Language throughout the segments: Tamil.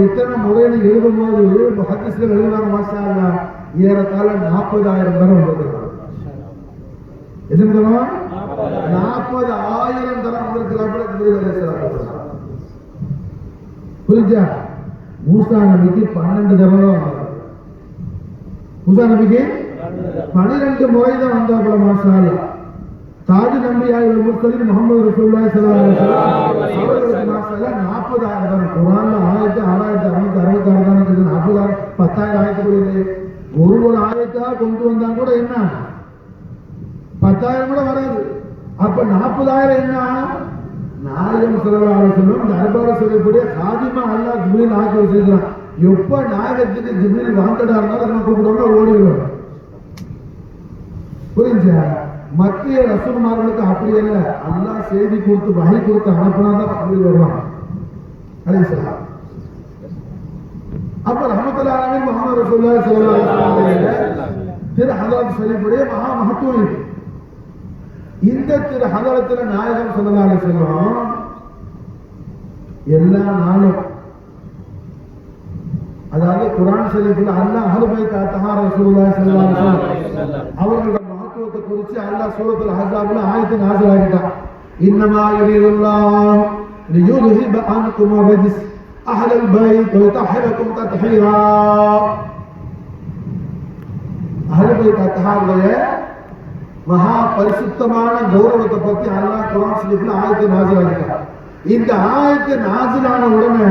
இத்தனை முறையில எழுதும் போது ஹதீஸ்ல எழுதுவாங்க மாஷா அல்லாஹ் ஏறத்தாழ 40,000 தரம் வந்திருக்கிறாங்க. எத்தனை தரம்? 40,000 தரம் வந்திருக்கிறாங்க ஜிப்ரீல் அலைஹிஸ்ஸலாம். புரிஞ்சா? மூசா நபிக்கு 12 தடவை வந்தாங்க. மூசா நபிக்கு 12 முறை தான் வந்தாப்புல மாஷா அல்லாஹ். தாஜ் நம்பியாய் முர்சலின் முஹம்மது ரசூலுல்லாஹி ஸல்லல்லாஹு அலைஹி வஸல்லம் அவர்களுக்கு மாஷா அல்லாஹ் 40,000 தரம். குர்ஆன்ல 6666 தான் இருக்குது. 40,000 10,000 ஆயத்துக்குள்ள இல்லை. ஒரு ஆயத்தா கொண்டு வந்தா கூட என்ன 10,000 கூட வராது. அப்ப 40,000 என்ன? நாயகம் ஸல்லல்லாஹு அலைஹி வஸல்லம் தர்பார் சொல்லக்கூடிய காதிமா அல்லாஹ் ஜிப்ரீல் ஆக்கி வச்சிருக்கான். எப்ப நாயகத்துக்கு ஜிப்ரீல் வாண்டடா இருந்தாலும் நம்ம கூப்பிடுவாங்க, ஓடிடுவாங்க. புரிஞ்சா? மத்திய ரசூல்மார்களுக்கு அப்படி அல்ல. அல்லாஹ் செய்தி கொடுத்து வஹி கொடுத்து அனுப்புனாதான் ஜிப்ரீல் வருவாங்க அலைஹிஸ்ஸலாம். அப்ப ரஹ்மத்துல்லாஹி அலைஹி முஹம்மது ரசூலுல்லாஹி ஸல்லல்லாஹு அலைஹி வஸல்லம் திரு ஹதரத் ஷரீஃபுடைய மகா மகத்துவம் இது. இந்த திரு ஹதரத்துல நாயகம் ஸல்லல்லாஹு அலைஹி வஸல்லம் எல்லா நாளும், அதாவது குர்ஆன் ஷரீஃப்ல அல்லாஹ் அஹ்லு பைத் அத்ஹார் ரசூலுல்லாஹி ஸல்லல்லாஹு அலைஹி வஸல்லம் அவங்களோட மகத்துவத்தை குறித்து அல்லாஹ் சூரத்துல் அஹ்ஸாப்ல ஆயத்து நாஸில் ஆக்கிட்டான். இன்னமா யுரீதுல்லாஹு லியுذஹிப அன்கும் ரிஜ்ஸ் அஹ்லல் பைத் வ யுதஹிரக்கும் தத்ஹீரா. அஹ்லு பைத் அத்ஹாருடைய மகா பரிசுத்தமான கௌரவத்தை பத்தி அல்லாஹ் குர்ஆன் ஷரீஃப்ல ஆயத்து நாஸில் ஆக்கிட்டான். இந்த ஆயத்து நாஸிலான உடனே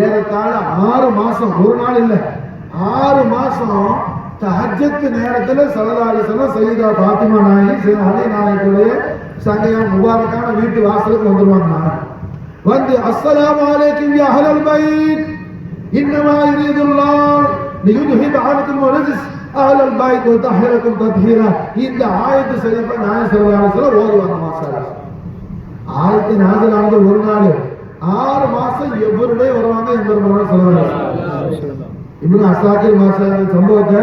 ஏறத்தாழ 6 மாசம், ஒரு நாள் இல்ல 6 மாசம் தஹஜ்ஜத் நேரத்துல ஸல்லல்லாஹு அலைஹி வஸல்லம் சய்யிதா ஃபாத்திமா நாயகி அலி நாயகியுடைய சங்கையா முபாரக்கான வீட்டு வாசலுக்கு வந்துருவாங்க. வந்து அஸ்ஸலாமு அலைக்கும் யா அஹ்லல் பைத் இன்னமா யுரீதுல்லாஹ் லியுذஹிப அன்கும் ரிஜ்ஸ் அஹ்லல் பைத் வ யுதஹிரக்கும் தத்ஹீரா. இந்த ஆயத்து ஷரீஃபை நாயகம் ஸல்லல்லாஹு அலைஹி வஸல்லம் ஓதுவாங்க. மாஷா ஆயத்து நாஸில் ஆனது ஒரு நாள், 6 மாசம் எவருடைய வருவாங்க என்பது சொல்லுவாங்க. இப்னு அஸாக்கிர் மாஷா அல்லாஹ் சம்பவத்தை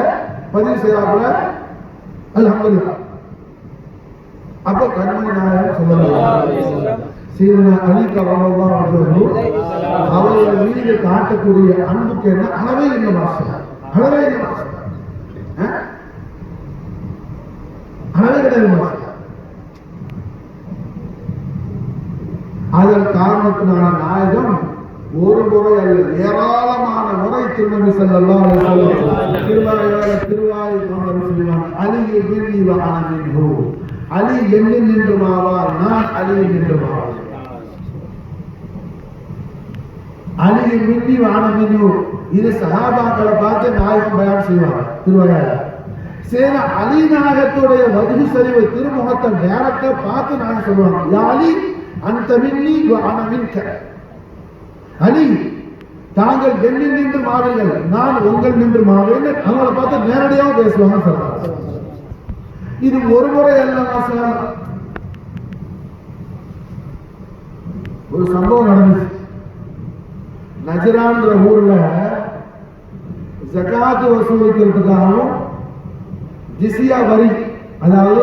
பதிவு செய்யறாப்புல அல்ஹம்துலில்லாஹ். அப்போ கண்மணி நாயகம் சொல்லுவாங்க சீதனா அலி கரமல்லாஹு அன்ஹு அவர்கள் மீது காட்டக்கூடிய அன்புக்கு என்ன அளவே இல்லை மாஷா, அளவே இல்லை மாஷா, அளவே கிடையாது மாஷா. அதன் காரணத்தினால நாயகம் ஒரு முறை அல்ல ஏராளமான முறை திருநபி ஸல்லல்லாஹு அலைஹி வஸல்லம் திருவாய் சொல்லுவாங்க, அலி இப்னி வ அனா மின்ஹு, அலி என்னில் நின்றுமாவார், நான் அலியில் நின்றுமாவார். அலி இப்னி வ அனா மின்ஹு இது சஹாபாக்களை பார்த்து நாயகம் பயான் செய்வாங்க திருவாயால. சரி, அலி நாயகத்துடைய வஜ்ஹு ஷரீஃப் திருமுகத்தை டைரக்டா பார்த்து நாயகம் சொல்லுவாங்க, யா அலி அந்த மின்னி வ அனா மின்க. அலி தாங்கள் என்னில் நின்று மாறுங்கள், நான் உங்கள் நின்று மாறுவேன். அவங்களை பார்த்து நேரடியாக பேசுவாங்க சொல்றாங்க. இது ஒரு முறை அல்ல மாஷா. ஒரு சம்பவம் நடந்துச்சு. நஜ்ரான்ற ஊர்ல ஜகாத் வசூலிக்கிறதுக்காகவும் ஜிஸியா வரி, அதாவது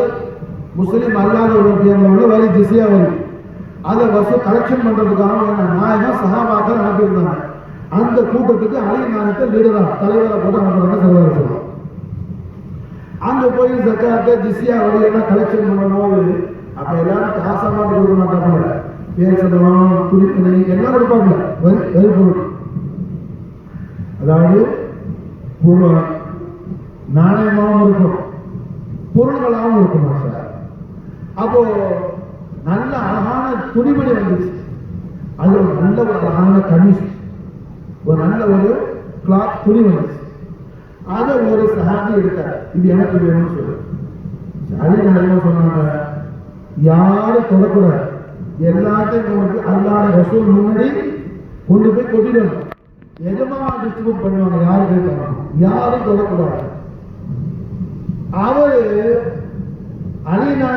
முஸ்லிம் அல்லாதவர்களுடைய வரி ஜிஸியா வரி, அதை கலெக்ஷன் பண்றதுக்காக நாயகம் சஹாபாக்கள் அனுப்பியிருந்தாங்க. அந்த கூட்டத்துக்கு அலி நாயகத்தை லீடரா தலைவரை போட்டு அனுப்புறாங்க சொல்லுவாங்க. அங்க போய் ஜக்காத்தை ஜிஸியா வரியெல்லாம் கலெக்ஷன் பண்ணும்போது அப்ப எல்லாரும் காசாம கொடுக்க மாட்டாங்க, பேசணும் துணிப்பணி எல்லாம் கொடுப்பாங்க, வரி பொருள், அதாவது பொருள் நாணயமாகவும் இருக்கும் பொருள்களாகவும் இருக்கும் சார். அப்போ நல்ல அழகான துணிமணி வந்துச்சு. அது ஒரு நல்ல ஒரு அழகான கமிஸ், ஒரு நல்ல ஒரு கிளாத் துணி வந்துச்சு. அதை ஒரு சஹாபி எடுத்தார், இது எனக்கு வேணும்னு சொல்லு. அலி சொன்னாங்க, யாரும் தொடக்கூடாது, எல்லாத்தையும் கொண்டு அல்லாஹ் ரசூல் முன்னாடி கொண்டு போய் கொட்டிடணும். எஜமா டிஸ்ட்ரிபியூட் பண்ணுவாங்க, யாரும் கேட்பாங்க, யாரும் தொடக்கூடாது. அவரு அலினா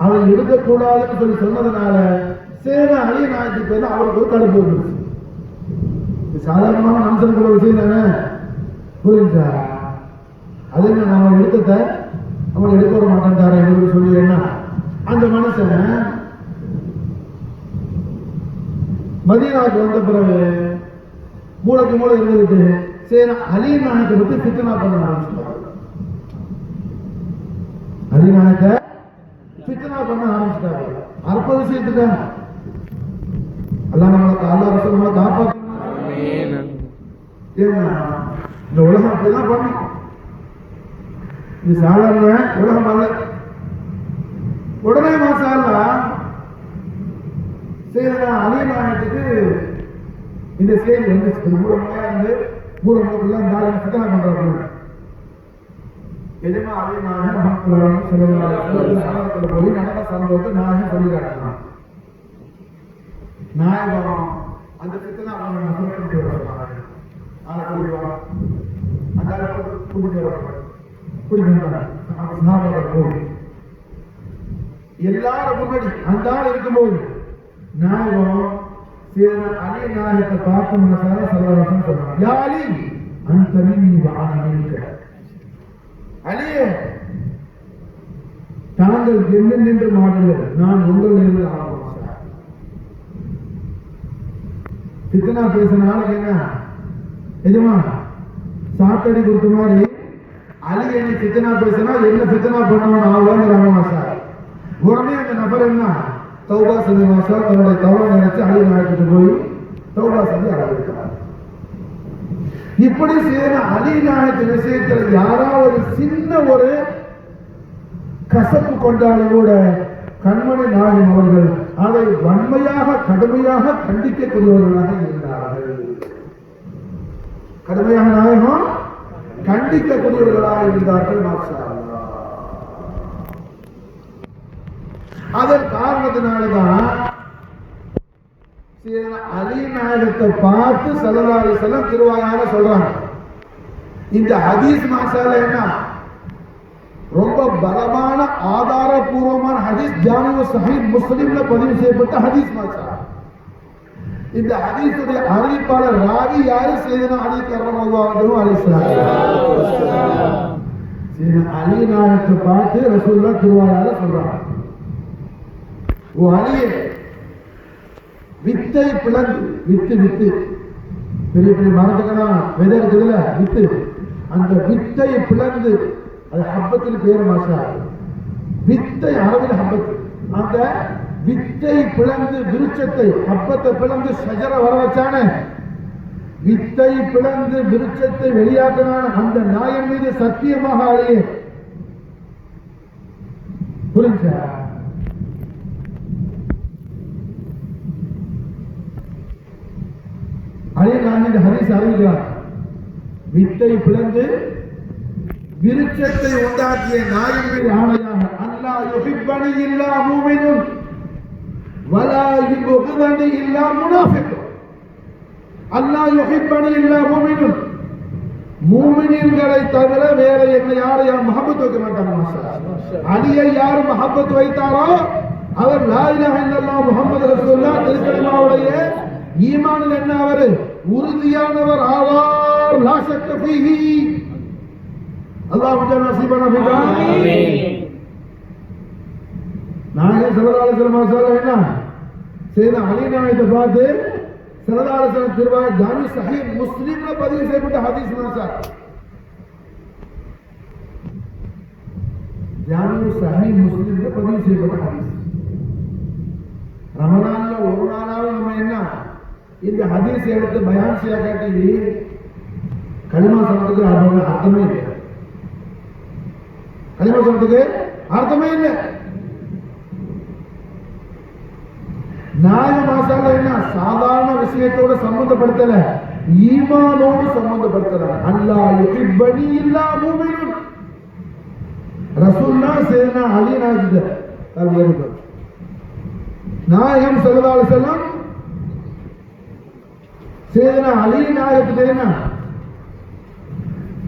அவன் எடுக்கக்கூடாதுன்னு சொல்லி சொன்னதுனால சேர அலி நாயகத்துக்கு பேர்ல அவருக்கு ஒரு கடுப்பு வந்துருச்சு. சாதாரணமான மனுஷனுக்குள்ள விஷயம் தானே, புரியுதா? அதே நம்ம எடுத்தத அவன் எடுக்க வர மாட்டேன்டார எங்களுக்கு சொல்லி என்ன அந்த மனுஷன் மதீனாவுக்கு வந்த பிறகு மூளைக்கு மூளை இருந்துட்டு சரி அலி நாயகத்தை பத்தி ஃபித்னா பண்ண ஆரம்பிச்சிட்டாங்க. அலி நாயகத்தை ஃபித்னா பண்ண ஆரம்பிச்சிட்டாங்க. அற்ப விஷயத்துக்கு அல்லாஹ் நம்மளை காப்பாற்றணும். இந்த உலகம் அப்படிதான் பண்ணும். இது சாதாரண உலகம் அல்ல. உடனே மாசாலா சரி அலி நாயகத்துக்கு இந்த செய்தி வந்துச்சு. மூலமாக இருந்து மூலமுள்ள நாளை சித்தனை பண்றாங்க. எதுமா அலி நாயகம் போய் நடந்த சம்பவத்தை நாயகம் சொல்லி காட்டலாம். நாயகம் அந்த சித்தனை எல்லாரும் முன்னாடி அந்த ஆள் இருக்கும்போது நாயகம் அலி நாயகத்தை பார்த்து மனசார சல்லாசம் சொல்றாங்க. யா அலி அந்த அலியே தாங்கள் என்ன நின்று மாடுங்கள், நான் உங்கள் நின்று ஆரம்பம். சித்தனா பேசின ஆளுக்கு என்ன எதுமா சாத்தடி கொடுத்த மாதிரி அலி என்ன சித்தனா பேசினா என்ன சித்தனா பண்ணவன் ஆகுவாங்க சார். உடனே அந்த நபர் என்ன தௌபா செஞ்ச மாசால் தன்னுடைய தவறை நினைச்சு அலி நாயகத்துக்கு போய் தௌபா செஞ்சு அழைக்கிறார். இப்படி செய்த அலி நாயகத்து விஷயத்தில் யாராவது சின்ன ஒரு கசப்பு கொண்டாலும் கூட கண்மணி நாயகம் அவர்கள் அதை வன்மையாக கடுமையாக கண்டிக்கக்கூடியவர்களாக இருந்தார்கள். கடுமையாக நாயகம் கண்டிக்கக்கூடியவர்களாக இருந்தார்கள். அதன் காரணத்தினால்தான் அலி நாயகத்தை பார்த்து ஸல்லல்லாஹு அலைஹி வஸல்லம் திருவாயால சொல்றாங்க. இந்த ஹதீஸ் மாசால என்ன ரொம்ப பலமான ஆதாரபூர்வமான ஹதீஸ். ஜாமிஉ ஸஹீஹ் முஸ்லிம்ல பதிவு செய்யப்பட்ட ஹதீஸ் மாசால. இந்த ஹதீஸுடைய அறிவிப்பாளர் ராவி யாரு? சையதுனா அலி கர்ரமல்லாஹு அலைஹிஸ்ஸலாம். சையதுனா அலி நாயகத்தை பார்த்து ரசூலுல்லாஹ் திருவாயால சொல்றாங்க. ஓ அலியே, வித்தை பிளந்து வித்து வித்து பெரிய பெரிய மரத்துக்கெல்லாம் விதை இருக்குதுல வித்து, அந்த வித்தை பிளந்து அது ஹப்பத்தில் பேர் மாசா. வித்தை அரபில் ஹப்பத்து. அந்த வித்தை பிளந்து விருட்சத்தை ஹப்பத்தை பிளந்து ஷஜர வர வச்சான, வித்தை பிளந்து விருட்சத்தை வெளியாக்கினான அந்த நாயன் மீது சத்தியமாக அழியே. புரிஞ்சா? அலி நாயகம் இந்த ஹதீஸ் அறிவிக்கிறார். வித்தை பிளந்து விருட்சத்தை உண்டாக்கிய நாயன் மீது ஆணையாக, அல்லாஹ் யுஹிப்பனி இல்லா முஃமினுன் வலா யுபகிதனி இல்லா முனாஃபிக். அல்லாஹ் யுஹிப்பனி இல்லா முஃமினுன், மூமின்களை தவிர வேற என்னை யாரையும் மஹப்பத் வைக்க மாட்டாங்க. அலியை யார் மஹப்பத் வைத்தாரோ அவர் லா இலாஹ இல்லல்லாஹ் முஹம்மது ரசூலுல்லாஹ் திருக்கலிமாவுடைய ஈமானில் என்ன அவர் உறுதியானவர் ஆவார். லா ஷக்க ஃபீஹி. அல்லாஹ் ஜல்ல நஸீபனா ஃபிகா. ஆமீன். நாயகம் ஸல்லல்லாஹு அலைஹி வஸல்லம் என்ன சையதுனா அலி நாயகத்தை பார்த்து ஸல்லல்லாஹு அலைஹி வஸல்லம் திருவாய் ஜாமி ஸஹீஹ் முஸ்லிம்ல பதிவு செய்யப்பட்ட ஹதீஸ் மாசார். ஜாமி ஸஹீஹ் முஸ்லிம்ல பதிவு செய்யப்பட்ட ஹதீஸ். ரமலான்ல ஒரு நாளாவது நம்ம என்ன இந்த ஹதீஸ் எடுத்து பயான் செய்ய காட்டி கலிமா சொல்றதுக்கு அர்த்தமே இல்லை. கலிமா சொல்றதுக்கு அர்த்தமே இல்லை. நாயக மாசால என்ன சாதாரண விஷயத்தோட சம்பந்தப்படுத்தல, ஈமானோடு சம்பந்தப்படுத்தல. அல்லாஹ் யுஹிப்பனி இல்லா முஃமினுன். ரசூலுல்லாஹ் சையதுனா அலி நாயகம் நாயகம் ஸல்லல்லாஹு அலைஹி வஸல்லம் சையதுனா அலி நாயகத்துக்கு என்ன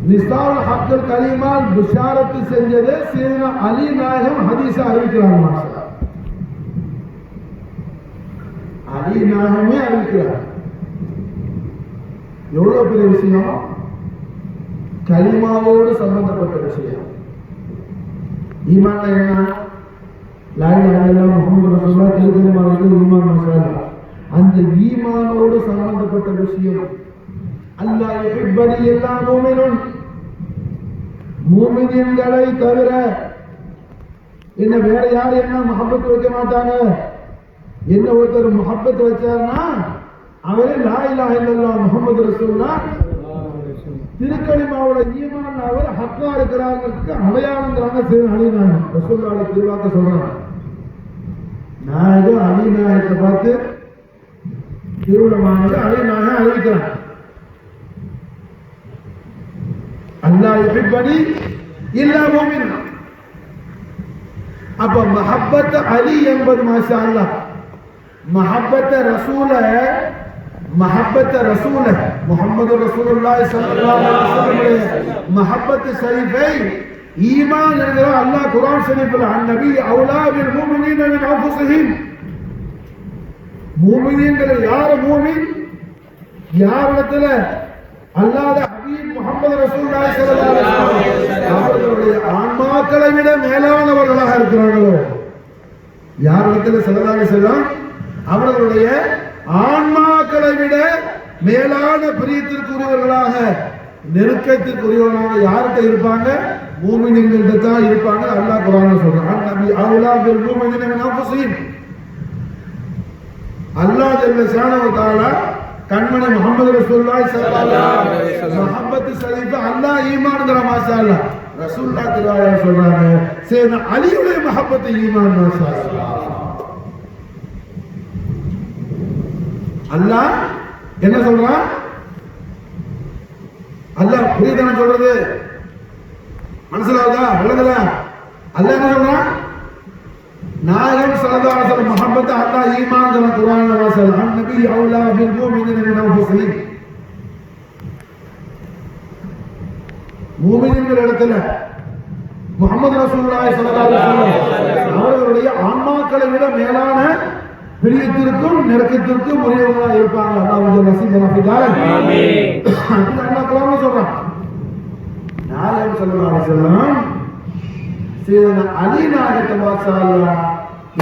நிசால் ஹக்கல் கலிமான் பிஷாரத்து செஞ்சது சையதுனா அலி நாயகம் ஹதீஸ அறிவிக்கிறாங்க. அலி நாயகமே அறிவிக்கிறார். எவ்வளவு பெரிய விஷயம்! கலிமாவோடு சம்பந்தப்பட்ட விஷயம். ஈமான்ல என்ன? லா இலாஹ இல்லல்லாஹ் முஹம்மது ரசூலுல்லாஹ் திருக்கலிமாவுக்கு ஈமான் மசாலா. அந்த ஈமானோடு சம்பந்தப்பட்ட விஷயம் அல்லாஹ் யுஹிப்பனி எல்லா மூமினுன், மூமின்களை தவிர என்ன வேற யார் என்ன முஹப்பத் வைக்க மாட்டாங்க. என்ன ஒருத்தர் முஹப்பத் வச்சாருன்னா அவரே லா இலாஹ இல்லல்லாஹ் முஹம்மது ரசூலுல்லாஹ் திருக்கலிமாவோட ஈமான் அவர் ஹக்கா இருக்கிறாங்கிறதுக்கு அடையாளங்கிறாங்க. சரி அலிநாயகம் ரசூலுல்லாஹ் திருவாக்க சொல்றாங்க. நான் ஏதோ அலிநாயகத்தை பார்த்து திருவிழமானது அலிநாயகம் அறிவிக்கிறான். அல்லாஹ் யுஹிப்பனி இல்லா மூமின். அப்ப மஹப்பத் அலி என்பது மாஷா அல்லாஹ் மஹப்பத் ரசூல முஹம்மது ரசூலுல்லாஹி ஸல்லல்லாஹு அலைஹி வஸல்லம் மஹப்பத் ஷரீஃபை ஈமான் என்கிற அல்லாஹ் குர்ஆன் ஷரீஃபில் அன்னபி அவுலா பில் முஃமினீன மின் அன்ஃபுஸிஹிம், மூமின்கள் யார் மூமின் யாரிடத்துல அல்லாஹ்வுடைய ஹபீப் முஹம்மது ரசூலுல்லாஹி ஸல்லல்லாஹு அலைஹி வஸல்லம் அவர்களுடைய ஆன்மாக்களை விட மேலானவர்களாக இருக்கிறார்களோ, யாரிடத்துல ஸல்லல்லாஹு அலைஹி வஸல்லம் அவர்களுடைய ஆன்மாக்களை விட மேலான பிரியத்திற்குரியவர்களாக நெருக்கத்திற்குரியவர்களாக யார்கிட்ட இருப்பாங்க? மூமின்கள்கிட்ட தான் இருப்பாங்க. அல்லாஹ் குர்ஆன்ல சொல்றான் நபி அவுலா பில் முஃமினீன மின் அன்ஃபுஸிஹிம். அல்லாஹ் ஜல்ல ஷானஹு வ தஆலா கண்மணி முஹம்மது ரசூலுல்லாஹி ஸல்லல்லாஹு அலைஹி வஸல்லம் மஹப்பத் ஷரீஃப் அல்லாஹ் ஈமான்ங்கற மாஷா அல்லாஹ் ரசூலுல்லாஹ் திருவாயா சொல்றாங்க. சேன அலியுடைய மஹப்பத் ஈமான் மாஷா அல்லாஹ். அல்லாஹ் என்ன சொல்றான்? அல்லாஹ் புரியுதான சொல்றது? மனசுலாதா விளங்குதா? அல்லாஹ் என்ன சொல்றான்? நாயகம் ஸல்லல்லாஹு அலைஹி வஸல்லம் முஹம்மத் அல்லாஹ் ஈமான்ங்கற குர்ஆன்ல வாசல் நபி அவுலா பில் முஃமினீன மின் அன்ஃபுஸிஹிம். மூமின்கள் இடத்துல முஹம்மது ரசூலுல்லாஹி ஸல்லல்லாஹு அலைஹி வஸல்லம் அவர்களுடைய ஆன்மாக்களை விட மேலான பிரியத்திற்கும் நெருக்கத்திற்கும் உரியவர்களாக இருப்பாங்க. அல்லாஹ் நஸீபனா ஃபிதார். ஆமீன். அல்லாஹ் குர்ஆன்ல சொல்றான். நாயகம் ஸல்லல்லாஹு அலைஹி வஸல்லம் சீதனா அலி நாயகத்தை மாஷா அல்லாஹ்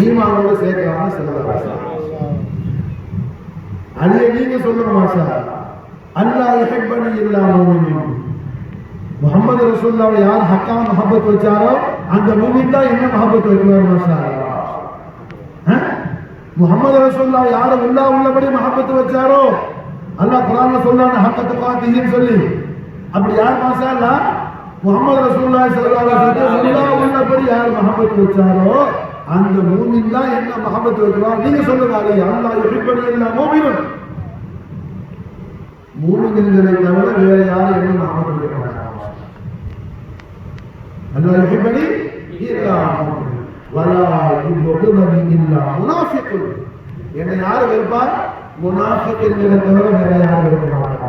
ஈமானோட சேர்க்கறாங்க. ஸல்லல்லாஹு அலைஹி வஸல்லம் அலியை நீங்க சொல்லுங்க மாஷா அல்லாஹ். அல்லாஹ் யுஹிப்பனி இல்லா மூமின். முஹம்மது ரசூலுல்லாஹ் யார் ஹக்கா மஹப்பத் வச்சாரோ அந்த மூமின் தான் என்ன மஹப்பத் வைக்கிறார் மாஷா அல்லாஹ். முஹம்மது ரசூலுல்லாஹ் யார் உள்ளபடி மஹப்பத் வச்சாரோ அல்லாஹ் குர்ஆன்ல சொல்றானே ஹக்க துகாத்திஹின்னு சொல்லி. அப்படி யார் மாஷா அல்லாஹ் முஹம்மது ரசூலுல்லாஹி ஸல்லல்லாஹு அலைஹி வஸல்லம் உள்ளபடி யார் மஹப்பத் வச்சாரோ அந்த மூமின் தான் என்ன மஹப்பத் வைக்கிறார். நீங்க சொல்லுங்க அலி அல்லாஹ் யுஹிப்பனி இல்லா மூமின். மூமின்களை தவிர வேற யாரும் என்ன மஹப்பத் வைக்க மாட்டாங்க. அல்லாஹ் யுஹிப்பனி இல்லா மூமின் வலா யுஹிப்பனி இல்லா முனாஃபிகுன். என்ன யார் வெறுப்பார்? முனாஃபிக்குகளை தவிர வேற யாரும் வெறுக்க மாட்டாங்க.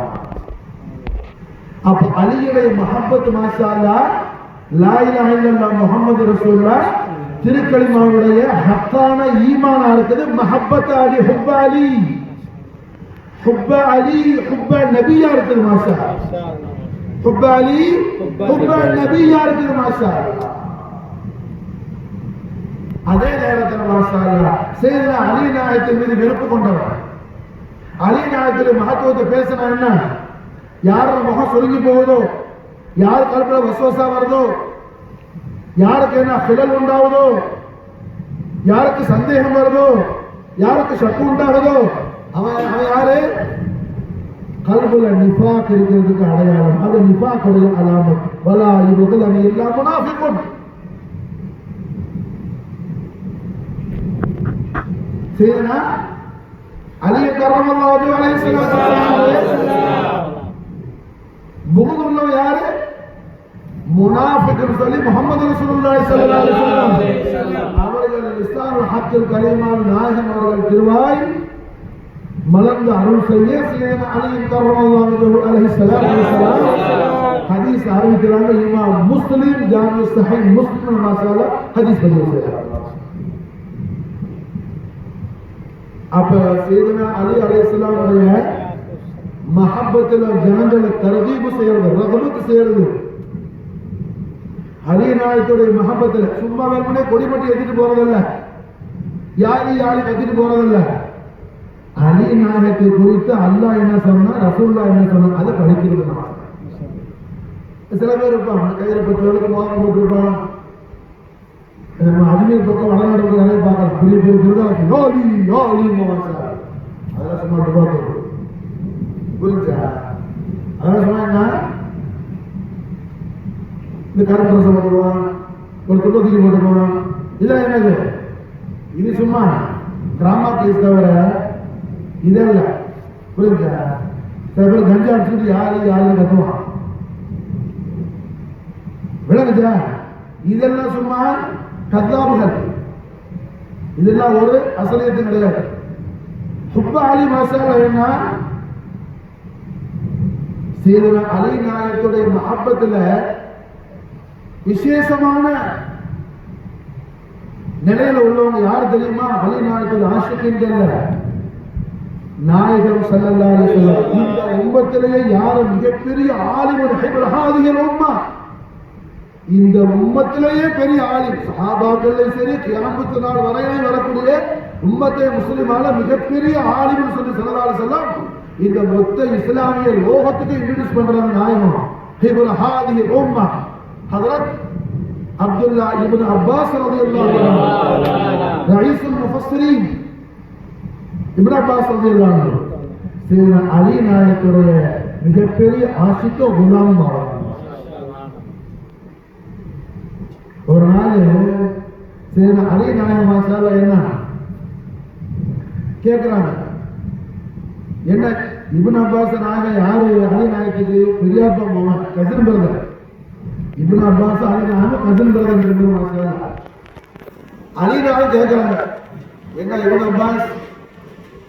அப்ப அலியுடைய மஹப்பத் மாஷா அல்லாஹ் லா இலாஹ இல்லல்லாஹ் முஹம்மது ரசூலுல்லாஹ் திருக்கலிமாவுடைய ஹக்கான ஈமானா இருக்குது. மஹப்பத் அலி ஹுப்ப அலி ஹுப்ப அலி ஹுப்ப நபியா இருக்குது மாஷா அல்லாஹ். ஹுப்ப அலி ஹுப்ப நபியா இருக்குது மாஷா அல்லாஹ். அதே நேரத்தில் மாஷா அல்லாஹ் சையதுனா அலி நாயகத்தின் மீது வெறுப்பு கொண்டவர். அலி நாயகத்துடைய மகத்துவத்தை பேசினா என்ன? யாரோட முகம் சுருங்கி போகுதோ, யார் கல்புல வஸ்வசா வருதோ, யாருக்கு என்ன ஃபிலல் உண்டாகுதோ, யாருக்கு சந்தேகம் வருதோ, யாருக்கு ஷக்கு உண்டாகுதோ அவன் யாரு? கல்புல நிஃபாக் இருக்கிறதுக்கு அடையாளம். அது நிஃபாக்குடைய அலாமத். வலா யுஹிப்பனி இல்லா முனாஃபிகுன். சையதுனா அலி கர்ரமல்லாஹு அலைஹி புகுது உள்ளவன் யாரு? முனாஃபிக்னு சொல்லி முஹம்மது ரசூலுல்லாஹி ஸல்லல்லாஹு அலைஹி வஸல்லம் அவர்கள் லிசானுல் ஹக்கில் கலீமால் நாயகம் அவர்கள் திருவாய் மலர்ந்து அருள் செய்ய சையதுனா அலி கர்ரமல்லாஹு அலைஹி ஹதீஸ் அறிவிக்கிறாங்க. இமாம் முஸ்லிம் ஜாமி ஸஹீஹ் முஸ்லிம் மாஷாஅல்லாஹ் ஹதீஸ் பதிவு செய்றாங்க. அப்ப சையதுனா அலி அலைஹிஸ்ஸலாம் உடைய மஹப்பத்துல ஜனங்களை தர்கீப் செய்யறது, ரகபத் செய்யறது. அலி நாயகத்துடைய மஹப்பத்துல சும்மா வெறுமனே கொடிமட்டி எடுத்துட்டு போறதில்ல, யாரி கத்திட்டு போறதில்ல. அலி நாயகத்தை குறித்து அல்லாஹ் என்ன சொன்னா, ரசூலுல்லாஹ் என்ன சொன்னா, அதை படிக்கிறது. சில பேர் இருப்பான் கையில 10 பேருக்கு மோதிரம் போட்டுருப்பான். நம்ம அஜ்மீர் பக்கம் வடநாடு நிறைய பார்க்கலாம். பெரிய பெரிய திருதாசி அதெல்லாம் சும்மா பார்த்து புரிஞ்சா. அதெல்லாம் சொன்னா என்ன, இந்த கருப்பு ரசம் போட்டுருவான், ஒரு துளசிக்கு போட்டுருவான். இதெல்லாம் என்னது? இது சும்மா டிராமா கேஸ் தவிர இதல்ல. புரியுதா? சில பேர் கஞ்சா அடிச்சுட்டு யாருன்னு கத்துவான். விளங்குச்சா? இதெல்லாம் சும்மா கத்தாபுகள். இதெல்லாம் ஒரு அசலியத்து கிடையாது. ஹுப்ப அலி மசாலா என்ன, சீதன அலி நாயகத்துடைய மஹப்பத்துல விசேஷமான நிலையில உள்ளவங்க யாரு தெரியுமா? அலி நாயகத்துடைய ஆஷிக்கின்கள் நாயகம் ஸல்லல்லாஹு அலைஹி வஸல்லம். இந்த உம்மத்திலேயே யாரு மிகப்பெரிய ஆலிமுல் ஹிப்ரஹாதிகள் உம்மா, இந்த உம்மத்திலேயே பெரிய ஆலிம், சஹாபாக்களே சரி கியாமத் நாள் வரையிலே வரக்கூடிய உம்மத்தை முஸ்லிமான மிகப்பெரிய ஆலிம்னு சொல்லி ஸல்லல்லாஹு அலைஹி வஸல்லம் இந்த மொத்த இஸ்லாமிய லோகத்துக்கு இன்ட்ரோடியூஸ் பண்றாங்க. நாயகம் ஹிப்ரஹாதிகள் உம்மா ஹஜ்ரத் அப்துல்லா இப்னு அப்பாஸ் ரலியல்லாஹு அன்ஹு, ரயீசுல் முஃபஸ்ஸிரீன் இப்னு அப்பாஸ் ரலியல்லாஹு அன்ஹு சையதுனா அலி நாயகத்துடைய மிகப்பெரிய ஆஷிக்கு குலாம் ஆவாங்க. ஒரு நாள் சையதுனா அலி நாயகம் மாஷாஅல்லா என்ன கேட்கிறாங்க, என்ன இப்னு அப்பாஸ் நாயகம் யாரு? அலி நாயகத்துக்கு பெரியாப்பா மாமா, கசின் பிரதர். இப்னு அப்பாஸ் அலி நாயகம் கசின் பிரதர் இருக்கு மாஷாஅல்லா. அலி நாயகம் கேட்கிறாங்க, என்ன இப்னு அப்பாஸ்,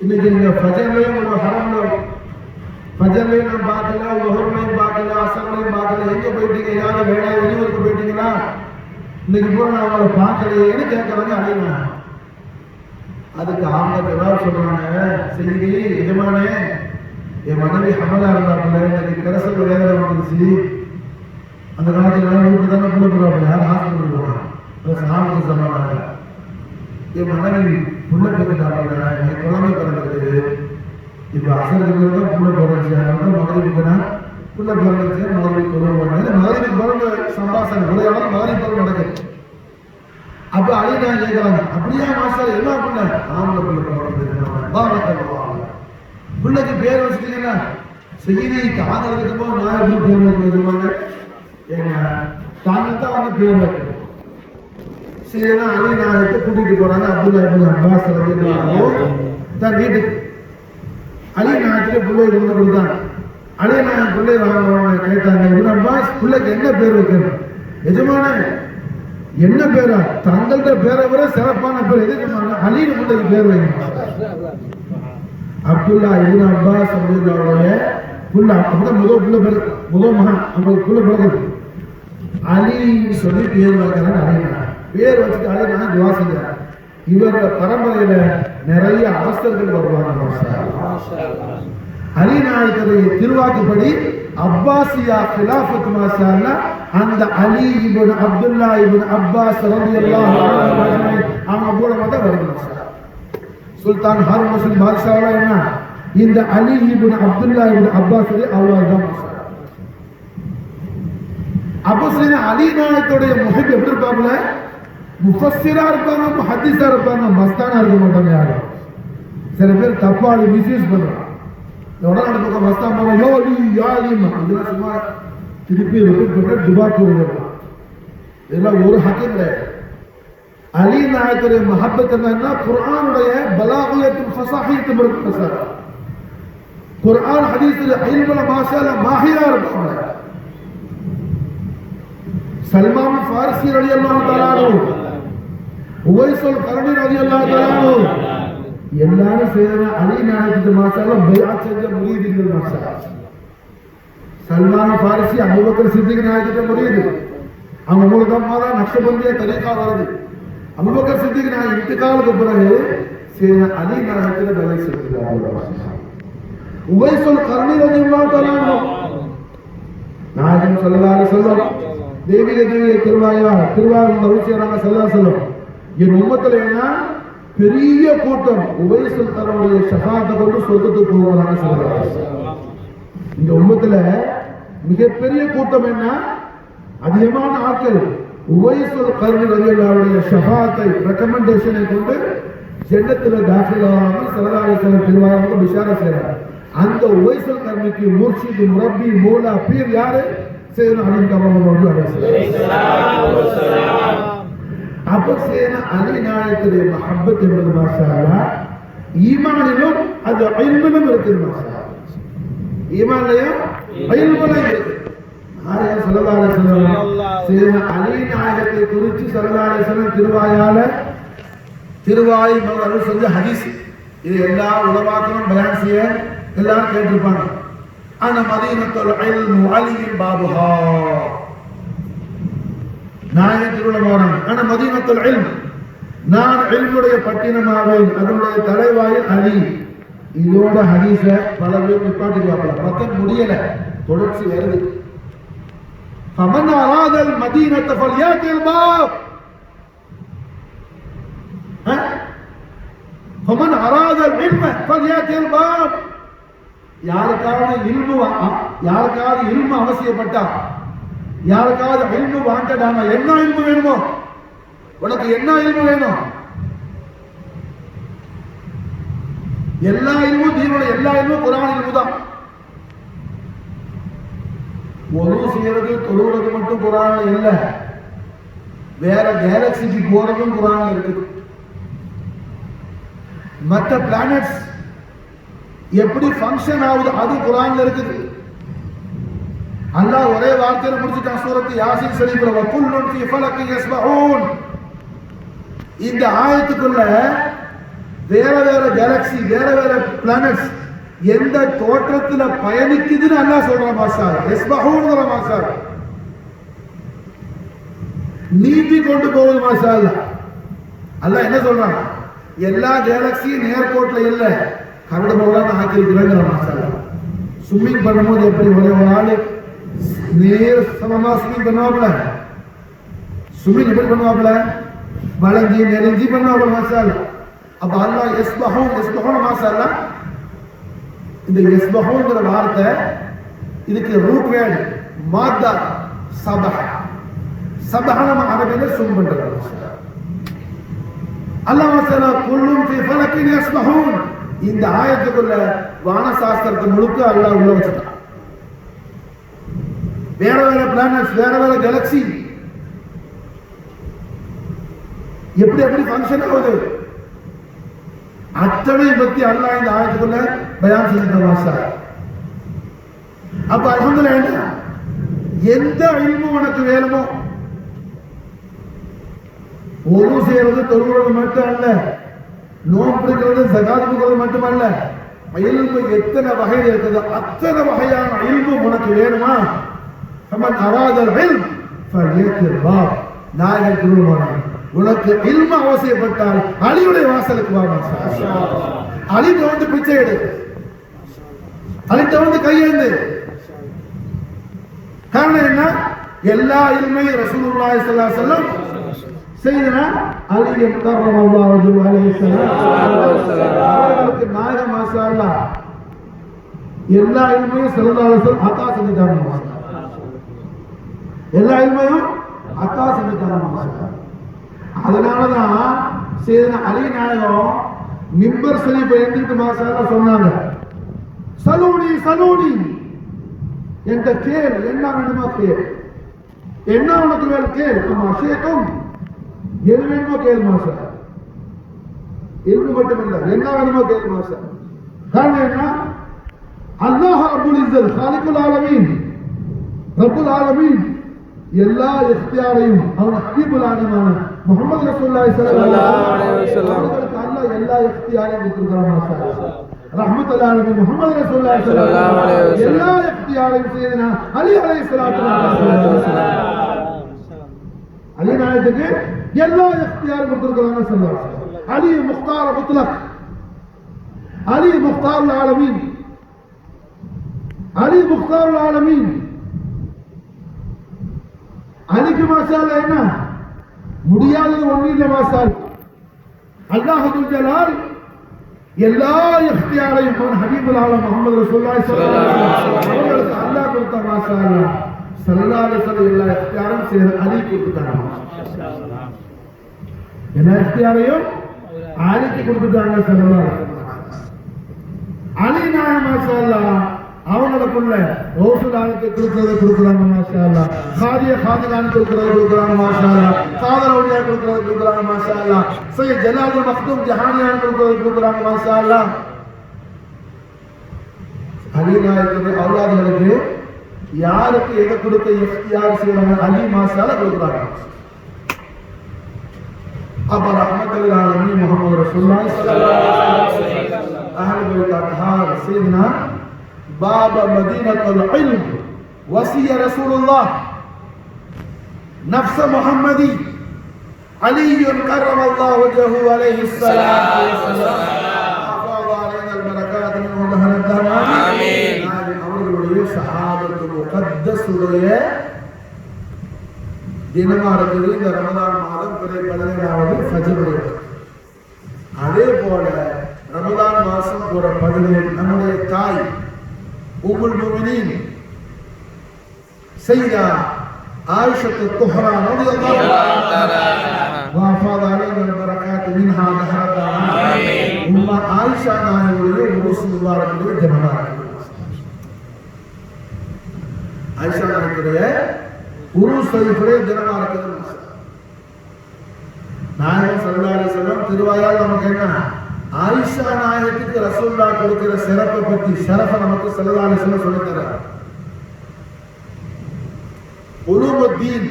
இன்னைக்கு நீங்க ஃபஜர்லையும் உங்க ஹரம்ல ஃபஜர்லையும் நான் பார்க்கல, லுஹர்லையும் பார்க்கல, அஸர்லையும் பார்க்கல, எங்க போயிட்டீங்க? யாரும் வேலை வெளியூருக்கு போயிட்டீங்களா? இன்னைக்கு பூரா நான் உங்களை பார்க்கலையேன்னு கேட்கறாங்க அலி நாயகம். அதுக்கு அவங்க ஜவாப் சொல்றாங்க, செய்தி எஜமானே, என் மனைவி ஹமலா இருந்தாப்புல, இன்னைக்கு கரசல் வேதனை வந்துருச்சு. அந்த காலத்துல வீட்டு தானே புள்ள போறாப்புல, யாரும் ஹாஸ்பிட்டல் போறாங்க, சாப்பிட்டு சமாளிக்க. என் மனைவி புள்ள பெற்றுட்டாப்புல, என் குழந்தை பிறந்துருக்கு. இப்ப அசருக்கு தான் புள்ள பிறந்துச்சு, மகளிருக்குன்னா புள்ள பிறந்துச்சு, மகளிர் குழந்தை பண்ணது, மகளிர் பிறந்த சம்பாசனை உரையாடல் மகளிர் பிறகு நடக்குது. அப்ப அலி நான் கேட்கிறாங்க, அப்படியா மாஸ்டர் என்ன பண்ண? ஆம்பளை புள்ள பிறந்தது, பிள்ளைக்கு பேர் வச்சுட்டீங்கன்னா செய்தி தாங்கிறதுக்கு போது நான் எப்படி பேர் வைக்க? ஏங்க தாங்க தான் வந்து பேர் வைக்கணும். சரினா அலி நாயகத்தை கூட்டிட்டு போறாங்க. அப்துல்லா இப்னு அப்பாஸ் ரலியல்லாஹு தன் வீட்டுக்கு. அலி நாயகத்தை பிள்ளை கொண்டு கொடுத்தாங்க. அலி நாயகம் பிள்ளை வாங்க கேட்டாங்க, இப்னு அப்பாஸ் பிள்ளைக்கு என்ன பேர் வைக்கணும்? எஜமானே என்ன பேரா? தங்கள்கிட்ட பேரை விட சிறப்பான பேர் எதுக்கு? அலின்னு பிள்ளைக்கு பேர் வைக்கணும். அப்துல்லா இப்னு அப்பாஸ் ரலியல்லாஹு புள்ள அப்பதான் முதல் மகன் அவங்களுக்கு புள்ள பிறகு அலின்னு சொல்லி பேர் வைக்கிறாங்க. அலி பேர் வச்சுட்டு அலி நான் துவா செஞ்சாங்க. இவரோட பரம்பரையில நிறைய அரசர்கள் வருவாங்க. அலி நாயகருடைய திருவாக்குப்படி அப்பாசியா கிலாஃபத் மாஷாஅல்லா அந்த அலி இப்னு அப்துல்லா இப்னு அப்பாஸ் ரலியல்லாஹு அன்ஹு அவங்க மூலமா தான் வருது. சுல்தான் ஹாரூன் ரஷீத் பாத்ஷாவோட என்ன இந்த அலி இப்னு அப்துல்லா இப்னு அப்பாஸ் அல்லாஹ் தான். அப்போ சரி அலி நாயகத்துடைய முஹிப் எப்படி இருப்பாங்க? முஃபஸ்ஸிரா இருப்பாங்க, முஹத்திஸா இருப்பாங்க, மஸ்தானா இருக்க மாட்டாங்க யாரும். சில பேர் தப்பா அதை மிஸ்யூஸ் பண்றாங்க. உடனே பக்கம் மஸ்தான் போனா யோலி யாலிமா இதெல்லாம் சும்மா திருப்பி ரிப்பீட் பண்ண துபாக்கு வருவாங்க. இதெல்லாம் ஒரு ஹக்கு கிடையாது. அலி நாயகத்துடைய மஹப்பத் என்னன்னா குர்ஆனுடைய பலாகியத்தும் ஃபஸாஹியத்தும் இருக்கு. குர்ஆன் ஹதீஸ்ல இல்முல மாஷாஅல்லாஹ் மாஹிரா இருப்பாங்க. சல்மான் ஃபாரிசி ரலியல்லாஹு தஆலா அன்ஹு, உவைஸுல் கர்னி ரலியல்லாஹு தஆலா அன்ஹு எல்லாரும் சேர்ந்து அலி நாயகத்துக்கு மாஷாஅல்லாஹ் பைஅத் செஞ்ச முரீதுகள் மாஷாஅல்லாஹ். சல்மான் ஃபாரிசி அபூபக்கர் சித்திக் நாயகத்துக்கு முரீது. அவங்க மூலமா தான் நக்ஷபந்திய தரீகா வருது. அபூபக்கர் சித்திக் நாயகம் இன்திகாலுக்கு பிறகு சேர்ந்து அலி நாயகத்துக்கு பைஅத் செஞ்சாங்க. உவைஸுல் கர்னி ரலியல்லாஹு தஆலா அன்ஹு நாயகம் ஸல்லல்லாஹு அலைஹி வஸல்லம் தேவிய திருவாயா திருவாரூர் செய்யறாங்க. ஸல்லல்லாஹு அலைஹி வஸல்லம் என் உம்மத்துல என்ன பெரிய கூட்டம் உவைசுல் கர்ணியுடைய ஷஃபாஅத்தை கொண்டு சொர்க்கத்துக்கு போவாங்க சொல்றாங்க. இந்த உம்மத்துல மிகப்பெரிய கூட்டம் என்ன, அதிகமான ஆட்கள் உவைசுல் கர்னி ரலியல்லாஹுடைய ஷஃபாஅத்தை ரெக்கமெண்டேஷனை கொண்டு ஜன்னத்துல தாখিল ஆவாங்க. ஸல்லல்லாஹு அலைஹி வஸல்லம் திருவாயாக பிஷாரத் செய்றாங்க. அந்த உவைசுல் கர்னிக்கு முர்ஷித், முரப்பி, மௌலா, பீர் யாரு? சையதுனா அலி கர்ரமல்லாஹு அலைஹி வஸல்லம். அப்ப சையதுனா அலி நாயகத்துடைய மஹப்பத் என்பது மாஷா அல்லாஹ் ஈமானிலும் அது இல்மிலும் இருக்குது. மாஷா அல்லாஹ் ஈமான்லயும் இல்மிலும் இருக்குது. ஆயா ஸல்லல்லாஹு அலைஹி வஸல்லம் சையதுனா அலி நாயகத்தை குறித்து ஸல்லல்லாஹு அலைஹி வஸல்லம் திருவாய் மலர் செஞ்ச ஹதீஸ். இது எல்லா உலமாக்களும் பயான் செய்ய எல்லாரும் கேட்டிருப்பாங்க. ஆனா மதீனத்துல் இல்ம் அலியின் பாபுஹா, நாயகத்துள்ள போறாங்க. ஆனா மதீனத்துல் இல்ம், நான் இல்முடைய பட்டினமாவேன், அதனுடைய தலைவாயில் அலி. இதோட ஹதீஸ பல பேர் நிப்பாட்டிக்குவாங்க, பத்த முடியல, தொடர்ச்சி வருது. فمن أراد المدينة فليأتي الباب. فمن أراد العلم فليأتي الباب. யாருக்காவது இல்மு அவசியப்பட்டா, யாருக்காவது இல்மு வாண்டடானா, என்ன இல்மு வேணுமோ, உனக்கு என்ன இல்மு வேணும், எல்லா இல்மும் தீனுடைய எல்லா இல்மும் குர்ஆன் இல்மு தான். ஒது செய்யறது தொழுவது மட்டும் குர்ஆன்ல இல்ல, வேற கேலக்சிக்கு போறதும் குர்ஆன்ல இருக்குது. மற்ற பிளானட்ஸ் எப்படி ஃபங்க்ஷன் ஆகுது அது குர்ஆன்ல இருக்குது. அல்லாஹ் ஒரே வார்த்தையில முடிச்சிட்டான் சூரத்து யாசீன் ஷரீஃப்ல, வகுல்லுன் ஃபீ ஃபலக்கின் யஸ்பஹூன். இந்த ஆயத்துக்குள்ள வேற வேற கேலக்சி, வேற வேற பிளானட்ஸ் எந்த தோற்றத்துல பயணிக்குதுன்னு அல்லாஹ் சொல்றான். மாஷா அல்லாஹ் யஸ்பஹூன்ங்கற மாஷா அல்லாஹ் நீதி கொண்டு போகுது. மாஷா அல்லாஹ் அல்லாஹ் என்ன சொல்றான், எல்லா கேலக்சியும் நேர்கோட்ல இல்ல, கரடு போகலாம் ஆக்கியிருக்கிறாங்க. மாஷா அல்லாஹ் ஸ்விம்மிங் பண்ணும்போது எப்படி ஒரே ஒரு ஆளு நேர் சமமா ஸ்விம்மிங் பண்ணுவாப்ல, ஸ்விம்மிங் எப்படி பண்ணுவாப்ல, வளைஞ்சி நெறிஞ்சி பண்ணுவாப்ல. மாஷா அல்லாஹ் அப்ப அல்லாஹ் யஸ்பஹூன் மாஷா அல்லாஹ். இந்த யஸ்பஹூன்ங்கற வார்த்தை இதுக்கு ரூட் வேர்ட் மாதா சபஹ. சபஹ நம்ம அரபியில ஸ்விம் பண்றது. அல்லாஹ் வஸல குல்லும் ஃபீ ஃபலக்கின் யஸ்பஹூன். இந்த ஆயத்துக்குள்ள வானசாஸ்திரத்தை முழுக்க அல்லாஹ் உள்ள வச்சிட்டான். வேற வேற பிளானட்ஸ், வேற வேற கேலக்சி எப்படி எப்படி ஃபங்க்ஷன் ஆகுது அத்தனை பத்தி அல்லாஹ் இந்த ஆயத்துக்குள்ள பயான் செஞ்சிட்டான். மாஷா அப்ப அல்ஹம்துலில்லாஹ் என்ன எந்த இல்மு உனக்கு வேணுமோ, ஒது செய்யறது தொழுகிறது மட்டும் அல்ல, நோன்பு பிடிக்கிறது ஜகாத் கொடுக்கிறது மட்டுமல்ல, இல்மு எத்தனை வகையில் இருக்குது அத்தனை வகையான இல்மு உனக்கு வேணுமா, ஃபமன் அராதல் இல்ம் ஃபல்யத்தில் பாப். நாயகர் திருமணம் உனக்கு இல்மு அவசியப்பட்டால் அலியுடைய வாசலுக்கு வா. அலிட்ட வந்து பிச்சை எடு, அலிட்ட வந்து கையேந்து. காரணம் என்ன, எல்லா இல்மையும் ரசூலுல்லாஹி ஸல்லல்லாஹு அலைஹி வஸல்லம் சையதுனா அலி கர்ரமல்லாஹு அலைஹிஸ்ஸலாம் அவர்களுக்கு நாயகம். மாஷா அல்லாஹ் எல்லா இல்மையும் ஸல்லல்லாஹு அலைஹி வஸல்லம் அத்தா செஞ்சிட்டாங்க. எல்லா இல்மையும் அத்தா செஞ்சிட்டாங்க. அதனாலதான் சையதுனா அலி நாயகம் மிம்பர் ஷரீஃபை எழுந்திட்டு மாஷா அல்லாஹ் சொன்னாங்க, சலூனி சலூனி, என்ற கேள், என்ன வேணுமோ கேள், என்ன உனக்கு வேணும் கேள், அம்மா ஷேக்கும் எது வேணுமோ கேள். மாஷா இல்மு மட்டுமில்லை, என்ன வேணுமோ கேள். மாஷா காரணம் என்ன, அல்லாஹ் ரப்புல் இஸ்ஸத் காலிகுல் ஆலமீன், ரப்புல் ஆலமீன் எல்லா இக்தியாரையும் அவன் ஹபீபுல் ஆலமான முஹம்மது ரசூலுல்லாஹி ஸல்லல்லாஹு அலைஹி வஸல்லம் அவர்களுக்கு அல்லாஹ் எல்லா இக்தியாரையும் கொடுத்திருக்கிறான். மாஷா ரஹ்மத்துல்லாஹி அலைஹி முஹம்மது ரசூலுல்லாஹி ஸல்லல்லாஹு அலைஹி வஸல்லம் எல்லா இக்தியாரையும் செய்தனா அலி அலைஹிஸ்ஸலாத்து வஸலாம். அலி நாயகத்துக்கு எல்லா இக்தியாரும் கொடுத்திருக்கிறாங்க. ஸல்லல்லாஹு அலைஹி வஸல்லம் அலி முக்தார் முத்லக், அலி முக்தார் ஆலமீன், அலி முக்தார் ஆலமீன். அலிக்கு மாஷா அல்லாஹ் என்ன முடியாதது ஒண்ணு இல்லை. மாஷா அல்லாஹுல் ஜலால் எல்லா இஃப்தியாரையும் ஹபீபுல் ஆலம் முஹம்மது ரசூலுல்லாஹி ஸல்லல்லாஹு அலைஹி வஸல்லம் அவர்களுக்கு அல்லாஹ் கொடுத்த மாஷா அல்லாஹ் ஸல்லல்லாஹு அலைஹி வஸல்லம் எல்லா இஃப்தியாரும் சேர அலி கொடுத்தாங்க. மாஷா அல்லாஹ் எல்லா இஃப்தியாரையும் அலிக்கு கொடுத்துட்டாங்க ஸல்லல்லாஹு அலைஹி வஸல்லம். அலி நாயகம் மாஷா அல்லாஹ் அவங்களுக்குள்ள ரோசுலானுக்கு கொடுக்குறாங்க மாஷா அல்லாஹ், காதிகானுக்கு கொடுக்குறாங்க மாஷா அல்லாஹ், காதல் ஒளியா கொடுக்குறாங்க மாஷா அல்லாஹ், சையத் ஜலாலுல் மக்தூம் ஜஹானியான் கொடுக்குறாங்க மாஷா அல்லாஹ். அலி நாயகத்துடைய அவுலாதுகளுக்கு யாருக்கு எதை கொடுக்க இஃப்தியார் செய்யறாங்க அலி மாஷா அல்லாஹ் கொடுக்குறாங்க. அப்ப ரஹ்மத்துல் ஆலமீன் முஹம்மது ரசூலுல்லாஹி ஸல்லல்லாஹு அலைஹி வஸல்லம் அஹ்லு பைத் அத்ஹார் சையதுனா باب مدينة العلم وصي رسول الله نفس محمدي علي كرم الله وجهه عليه الصلاة والسلام أفاض علينا البركات منه ظهر الدهر آمين. அவர்களுடைய சஹாபத்துல் முகத்தஸுடைய தினமா இருக்குது இந்த ரமதான் மாதம் பிறை 17வது ஃபஜ்ருடைய. அதே போல ரமதான் மாசம் போற 17 நம்முடைய தாய் உம்முல் முஃமினீன் சையதா ஆயிஷா الطهرى رضي الله عنها وافاض علينا البركات منها دهر آمين. உம்மா ஆயிஷா நாயகியுடைய உருஸ் முபாரக்குடைய தினமா ஆயிஷா நாயகியுடைய உருஸ் ஷரீஃபுடைய தினமா இருக்குது. நாயகம் ஸல்லல்லாஹு அலைஹி வஸல்லம் திருவாயால் நமக்கு என்ன ஆயிஷா நாயகத்துக்கு ரசூலுல்லாஹ் கொடுக்கிற சிறப்பை பத்தி ஷரஃபை நமக்கு ஸல்லல்லாஹு அலைஹி வஸல்லம் சொல்லித் தரார். உலூமுத்தீன்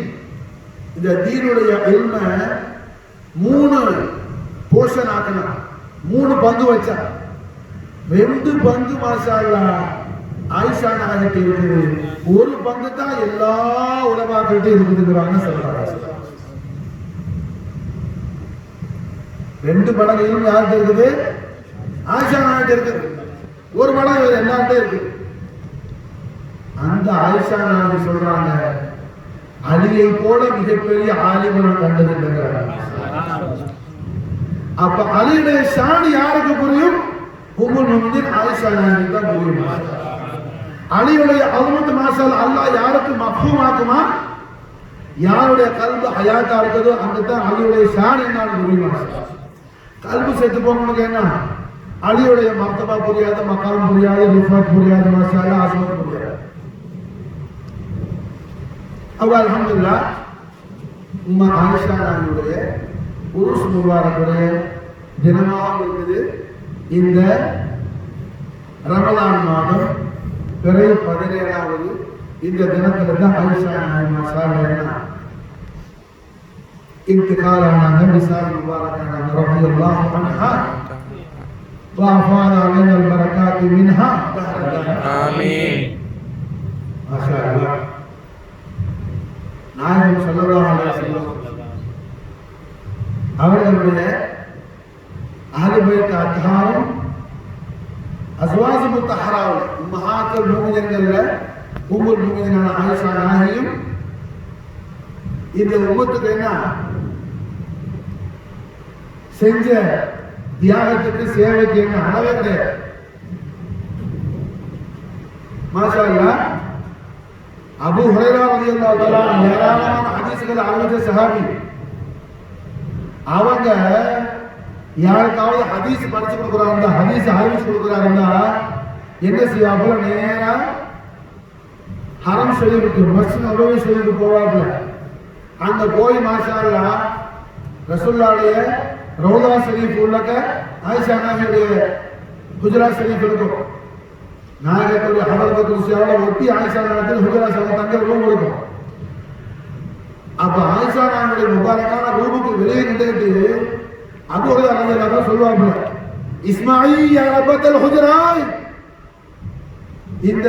இந்த தீனுடைய இல்ம 3 போர்ஷன் ஆக்கணும், 3 பங்கு வச்சா 2 பங்கு மாஷா அல்லாஹ் ஆயிஷா நாயகத்துக்கு இருக்குது, 1 பங்கு தான் எல்லா உலமாக்கள்கிட்ட இருக்குதுங்கறாங்க ஸல்லல்லாஹு அலைஹி வஸல்லம். 2 மடங்கு இல்மு யார்கிட்ட இருக்குது? ஆயிஷா நாயகிட்ட இருக்குது. 1 மடங்கு எல்லார்கிட்ட இருக்கு. அந்த ஆயிஷா நாயகி சொல்றாங்க அலியை போல மிகப்பெரிய ஆலிமனை கண்டதில்லைங்கிறாங்க. அப்ப அலியுடைய ஷான் யாருக்கு புரியும்? உம்முல் முஃமினீன் ஆயிஷா நாயகி தான் புரியும். அலியுடைய அல்மத் மாஷா அல்லாஹ் யாருக்கு மஃபூம் ஆக்குமா? யாருடைய கல்பு ஹயாத்தா இருக்குதோ அங்க தான் அலியுடைய ஷான் என்னன்னு புரியும். கல்பு செத்து போனவனுக்கு என்ன அலியுடைய மர்த்தபா புரியாது, மகாம் புரியாது, ரிஃபத் புரியாது, மாஷா அல்லாஹ் அஸ்மத் புரியாது. அப்ப அல்ஹம்துலில்லாஹ் உம்மா ஆயிஷா நாயகியுடைய உருஸ் முபாரக்குடைய தினமாக இருக்குது இந்த ரமலான் மாதம் பிறை 17வது இந்த தினத்துல தான் ஆயிஷா நாயகி மாஷா அல்லாஹ் इंतकाल आना मिसाल मुबारक रज़ी अल्लाह अन्हा वफ़ाना अलैना अलबरकात मिनहा आमीन. माशा अल्लाह நாயகம் ஸல்லல்லாஹு அலைஹி வஸல்லம் அவர்களுடைய அஹ்லு பைத் அத்ஹாரும் அஸ்வாஜ் முத்தஹராவுல உம்மஹாத்துல் முஃமினீன்கள்ல உம்முல் முஃமினீனான ஆயிஷா நாயகியும் இந்த உம்மத்துக்கு என்ன செஞ்ச தியாகத்துக்கு சேவைக்கு என்ன அளவே கிடையாது. மாஷா அல்லாஹ் அபூ ஹுரைரா ரலியல்லாஹு தஆலா ஏராளமான ஹதீஸ்களை அறிவிச்ச சஹாபி. அவங்க யாருக்காவது ஹதீஸ் படிச்சு கொடுக்குறாங்க, ஹதீஸ் அறிவிச்சு கொடுக்குறாருன்னா என்ன செய்வாப்புல? நேரா ஹரம் ஷரீஃபுக்கு மஸ்ஜித் நபவி ஷரீஃபுக்கு போவாப்புல. அங்க போய் மாஷா அல்லாஹ் ரசூலுல்லாஹ்வுடைய ரௌதா ஷரீஃப் உள்ளக்க ஆயிஷா நாயகியுடைய ஹுஜ்ரா ஷரீஃப் இருக்கும். நாயகத்துடைய ஹதரத் குர்சியோட ஒட்டி ஆயிஷா நாயகத்துடைய ஹுஜ்ரா ஷரீஃப் தங்க ரூம் இருக்கும். அப்ப ஆயிஷா நாயகியுடைய முபாரக்கான ரூமுக்கு வெளியே நின்றுட்டு அபூ ஹுரைரா ரலியல்லாஹு அன்ஹு சொல்வாங்க, இஸ்மாயி யா ரப்பல் ஹுஜ்ரா, இந்த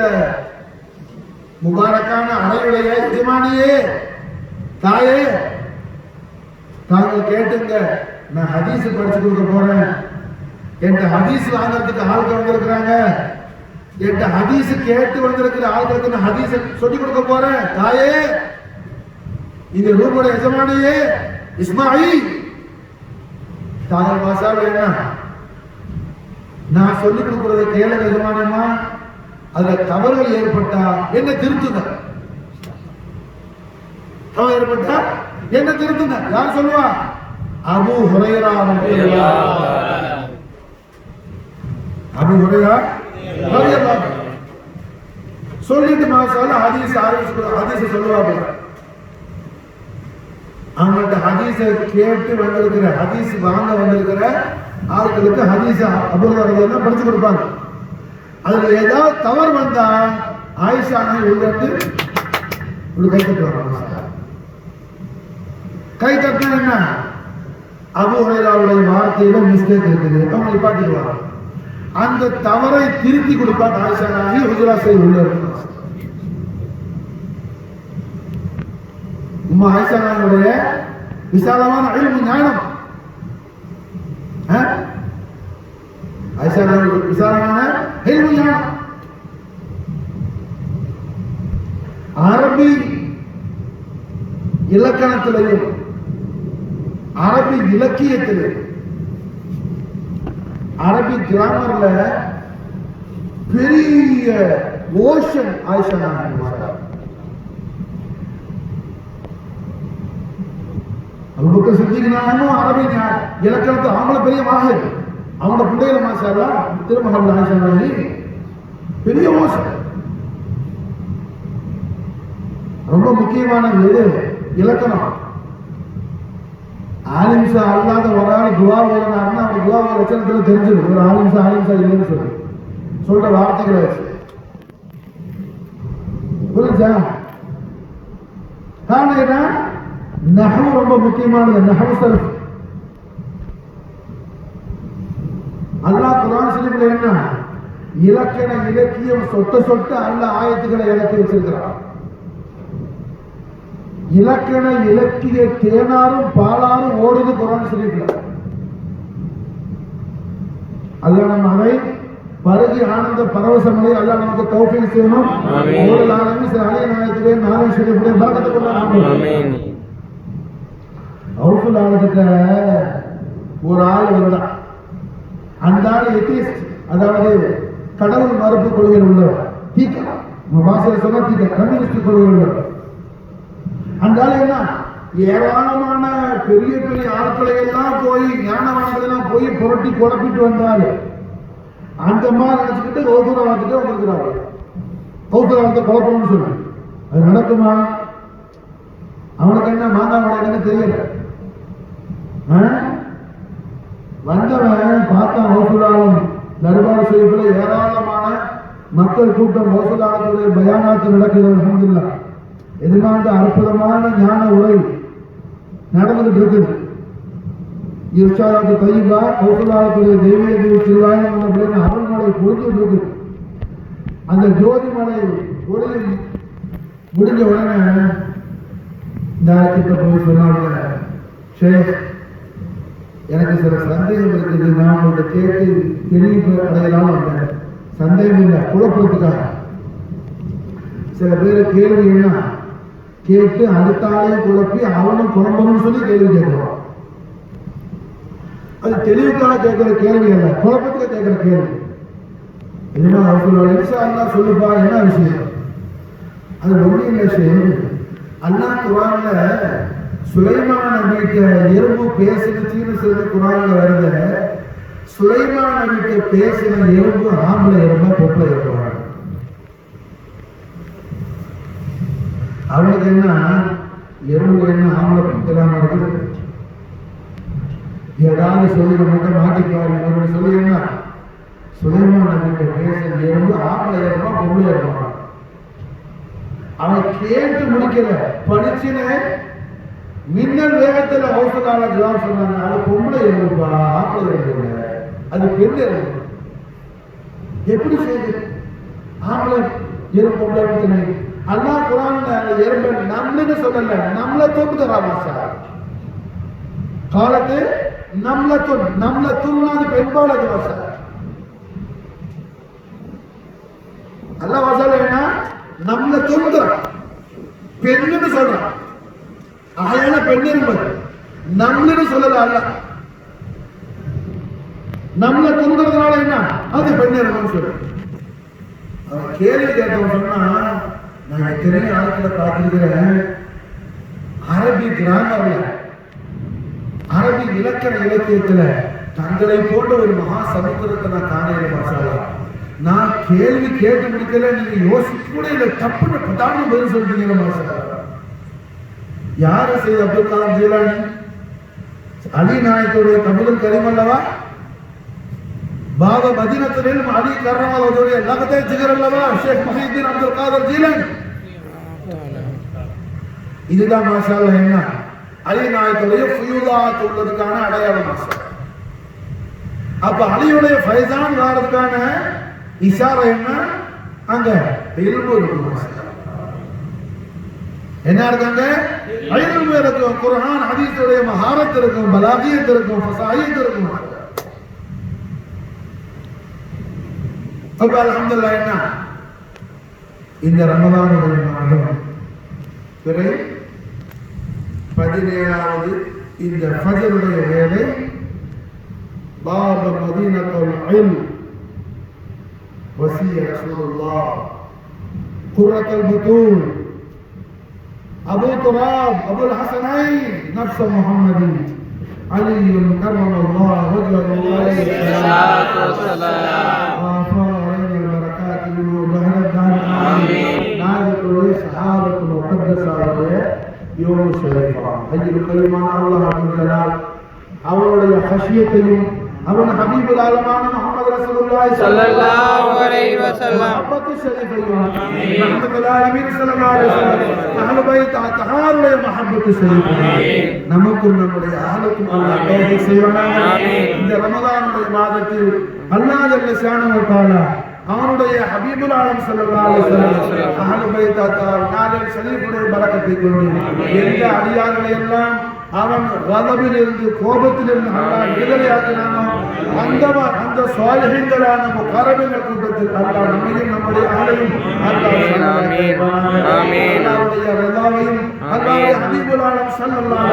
முபாரக்கான அறையுடைய எஜமானியே தாயே தாங்கள் கேட்டுங்க, நான் ஹதீஸ் படிச்சு கொடுக்க போறேன், என்கிட்ட ஹதீஸ் வாங்கறதுக்கு ஆட்கள் வந்திருக்கிறாங்க, என்கிட்ட ஹதீஸ் கேட்டு வந்திருக்கிற ஆட்களுக்கு நான் ஹதீஸ் சொல்லி கொடுக்க போறேன், தாயே இந்த ரூமுடைய எஜமானியே இஸ்மாயில் தாங்கள் மாசால என்ன நான் சொல்லிக் கொடுக்கறதை கேளுங்க எஜமானமா, அதுல தவறுகள் ஏற்பட்டா என்ன திருத்துங்க, தவறு ஏற்பட்டா என்ன திருத்துங்க. யார் சொல்லுவா? அபூ ஹுரைரா அபூ ஹுரைரா ரலியல்லாஹு சொல்லிட்டு மாசால ஹதீஸ் சொல்லுவாங்க. அவங்கள்ட்ட ஹதீஸ கேட்டு வந்திருக்கிற, ஹதீஸ் வாங்க வந்திருக்கிற ஆட்களுக்கு ஹதீஸ அபூ ஹுரைரா படிச்சு கொடுப்பாங்க. அதுல ஏதாவது தவறு வந்தா ஆயிஷா உள்ளது ஒரு கை தட்டுவாங்க. கை தட்டினா என்ன? அபூ ஹுரைராவுடைய வார்த்தையில மிஸ்டேக் இருக்குது, அவங்க நிப்பாட்டிடுவாங்க. அந்த தவறை திருத்தி கொடுப்பாங்க. ஆயிஷா நாயகி ஹுஜராத் உள்ள இருக்கும். உம்மா ஆயிஷா நாயகியுடைய விசாலமான இல்மு ஞானம், ஆயிஷா நாயகி விசாலமான இல்மு ஞானம், அரபி இலக்கணத்திலையும் அரபி இலக்கியத்திலே அரபி கிராமர்ல பெரிய ஓஷன் ஆயிஷா நாயகி. அபூபக்கர் சித்திக் நாயகம் அரபி இலக்கணத்தை அவங்கள பெரிய மாஹிர், அவங்களோட பிள்ளைகள மாஷா திருமகள் ஆயிஷா நாயகி பெரிய ஓஷன். ரொம்ப முக்கியமானது எது? இலக்கணம். ஆலிம்சா அல்லாத ஒரு ஆள் துவா ஓதுனாருன்னா அவர் துவா லட்சணத்துல தெரிஞ்சிடும் ஒரு ஆலிம்சா இல்லைன்னு சொல்லி சொல்ற வார்த்தைகளை வச்சு. புரிஞ்சா? காரணம் என்ன? நஹ்வு ரொம்ப முக்கியமானது. நஹ்வு சர்ஃப். அல்லாஹ் குர்ஆன் ஷரீஃப்ல என்ன இலக்கண இலக்கியம் சொட்ட அல்லாஹ் ஆயத்துக்களை இறக்கி வச்சிருக்கிறார். இலக்கண இலக்கிய தேனாரும் பாலாரும் ஓடுது குர்ஆன் ஷரீஃப்ல. அல்லாஹ் நம்ம அதை பருகி ஆனந்த பரவசமடை அல்லாஹ் நமக்கு தௌஃபீக் செய்யணும். ஓடல் ஆலமி அலிய நாயகத்திலே நாளை ஷரீஃபிலே பரக்கத்து கொள்ளணும். ஆமீன். அவுஃபுல் ஆலத்துக்கு ஒரு ஆள் வந்தான். அந்த ஆள் எத்திஸ்ட், அதாவது கடவுள் மறுப்பு கொள்கையில் உள்ளவர். தீக்கா பாஷையில் சொன்னா தீக்கா கம்யூனிஸ்ட் கொள்கையில் உள்ளவர். அந்த ஆள் என்ன ஏராளமான பெரிய பெரிய ஆட்களை எல்லாம் போய் ஞானவான்கள் எல்லாம் போய் புரட்டி குழப்பிட்டு வந்தாரு. அந்த மாதிரி நினைச்சுக்கிட்டு கௌசலாவத்துக்கு வந்திருக்கிறாரு. கௌசலாவத்தை குழப்பம்னு சொல்லி அது நடக்குமா? அவனுக்கு என்ன மாங்காய் வடைன்னு தெரியல. வந்தவன் பார்த்தான் கௌசலாவும் தர்பார் ஷரீஃபில் ஏராளமான மக்கள் கூட்டம் கௌசலாவுடைய பயானாத்து நடக்கிறது. அல்ஹம்துலில்லாஹ் எதிர்பார்த்த அற்புதமான ஞான உரை நடந்துகிட்டு இருக்குது. இர்ஷாத் தய்யிபா கௌசலாவுடைய தெய்வீக திருவாயம் அப்படின்னு அருள்மலை பொழுதுட்டு இருக்குது. அந்த ஜோதி மலை ஒளி முடிஞ்ச உடனே இந்த கிட்ட போய் சொன்னாங்க, ஷேக் எனக்கு சில சந்தேகம் இருக்குது, நான் உங்கள்கிட்ட கேட்டு தெளிவு அடையலாம் வந்தேன். சந்தேகம் இல்லை, குழப்பத்துக்காக. சில பேர் கேள்வி என்ன கேட்டு அடுத்தாலே குழப்பி அவனும் குழம்பணும்னு சொல்லி கேள்வி கேட்கிறான். அது தெளிவுக்காக கேட்கிற கேள்வி அல்ல, குழப்பத்துக்கு கேட்கிற கேள்வி. என்ன அவசரம் சொல்லுப்பா, என்ன விஷயம்? அது ஒன்றும் இல்லை விஷயம். அல்லாஹ் குர்ஆன்ல சுலைமான் நபிகிட்ட எறும்பு பேசினுச்சின்னு சொல்லி குர்ஆன்ல வருது. சுலைமான் நபிகிட்ட பேசின எறும்பு ஆம்பளை எறும்பா பொம்பளை எறும்பா? அவனுக்கு என்ன எறும்பு என்ன ஆம்பளை பத்தலாம இருக்குது? ஏதாவது சொல்லி நம்ம மாட்டிக்குவாரு சொல்லி என்ன சுலைமான் நபிகிட்ட பேசின எறும்பு ஆம்பளை எறும்பா பொம்பளை எறும்பா? அவன் கேட்டு முடிக்கல, படிச்சுன மின்னல் வேகத்துல ஹவுஸ்லால ஜவாப் சொன்னாங்க. அது பொம்பளை எறும்பா ஆம்பளை எறும்பு, அது பெண் எறும்பு. எப்படி செய்யுது? ஆம்பளை எறும்பு பொம்பளை எறும்பு. அல்லாஹ் குர்ஆன்ல எறும்பு நம்மளுன்னு சொல்லல, நம்மள தூக்குறாமா சார் காலத்து நம்மள தூக்குனாது பெண்பால ஜவாப். அல்லாஹ் வசல்ல என்ன நம்மள தூக்குறான் பெண்ணுன்னு சொல்றான். அழகான பெண் என்பது நம்மளுன்னு சொல்லல. அல்ல நம்மள தூங்குறதுனால என்ன அது பெண்ணேறணும்னு சொல்லு. அவன் கேள்வி கேட்டவன் சொன்னா, நான் எத்தனை ஆட்களை பார்த்திருக்கிறேன், அரபி கிராமர்ல அரபி இலக்கண இலக்கியத்துல தங்களை போன்ற ஒரு மகா சமுத்திரத்தை நான் காணையில மாசாலா. நான் கேள்வி கேட்டு முடிக்கல, நீங்க யோசிக்க கூட இல்லை, தப்புன்னு பட்டாமல் பதில் சொல்றீங்க மாசாலா. யாரு செய்த அப்துல் கலாம் ஜீலானி அலி நாயத்துடைய தமிழ் கரிமல்லவா, பாபா மதீனத்துல் அலி கர்ரமல்லாஹுடைய லகதே ஜிகர் அல்லவா ஷேக் முஹிதீன் அப்துல் காதர் ஜீலானி. இதுதான் மாஷாஅல்லா என்ன அலி நாயத்துடைய ஃபுயூதாத் உள்ளதுக்கான அடையாளம் மாஷாஅல்லா. அப்ப அலியுடைய ஃபைசான் வாரதுக்கான இஷாரா என்ன, அங்க இல்மு இருக்கு மாஷாஅல்லா. என்ன இருக்காங்க, இல்மு இருக்கும், குர்ஆன் ஹதீஸுடைய மஹாரத் இருக்கும், பலாகியத் இருக்கும், ஃபஸாயித் இருக்கும். அப்ப அல்ஹம்துலில்லாஹ் என்ன இந்த ரமலானுடைய மாதம் பிறை 17வது இந்த ஃபஜ்ருடைய வேளை பாப மதீனத்துல் இல்ம் வசிய ரசூலுல்லாஹ் குர்ரத்துல் புதூன் அபூ துராப் அபுல் ஹஸனைன் நஃப்ஸ் முஹம்மதி அலி கர்ரமல்லாஹு வஜஹஹு அலைஹி ஸலாத்து வஸ்ஸலாம் அவருடைய ஹஷியத்தையும் அவன் ஹபீபுல் ஆலமான முஹம்மது ரசூலுல்லாஹி ஸல்லல்லாஹு அலைஹி வஸல்லம் முஹப்பத் ஷரீஃபையும் ரஹ்மத்துல் ஆலமீன் ஸல்லல்லாஹு அலைஹி வஸல்லம் அஹ்லு பைத் அத்ஹாருடைய முஹப்பத் ஷரீஃபையும் நமக்கும் நம்முடைய அஹ்லுக்கும் அல்லாஹ் தௌஃபீக் செய்வானாக. இந்த ரமலானுடைய மாதத்தில் அல்லாஹ் ஜல்ல ஷானஹு வ தஆலா அவனுடைய ஹபீபுல் ஆலம் ஸல்லல்லாஹு அலைஹி வஸல்லம் அஹ்லு பைத் அத்ஹார் ஷரீஃபுடைய பரக்கத்தை கொண்டு எந்த அடியார்களை எல்லாம் அவன் கதபிலிருந்து கோபத்திலிருந்து அல்லாஹ் விடுதலையாக்கினானோ அந்த சாலிஹீன்களான முகர்ரபீன்கள் கூட்டத்தில் அல்லாஹ் நம்மையும் நம்முடைய ஆளையும் அல்லாஹ்வுடைய ரிதாவையும் அல்லாஹ்வுடைய ஹபீபுல் ஆலம் ஸல்லல்லாஹு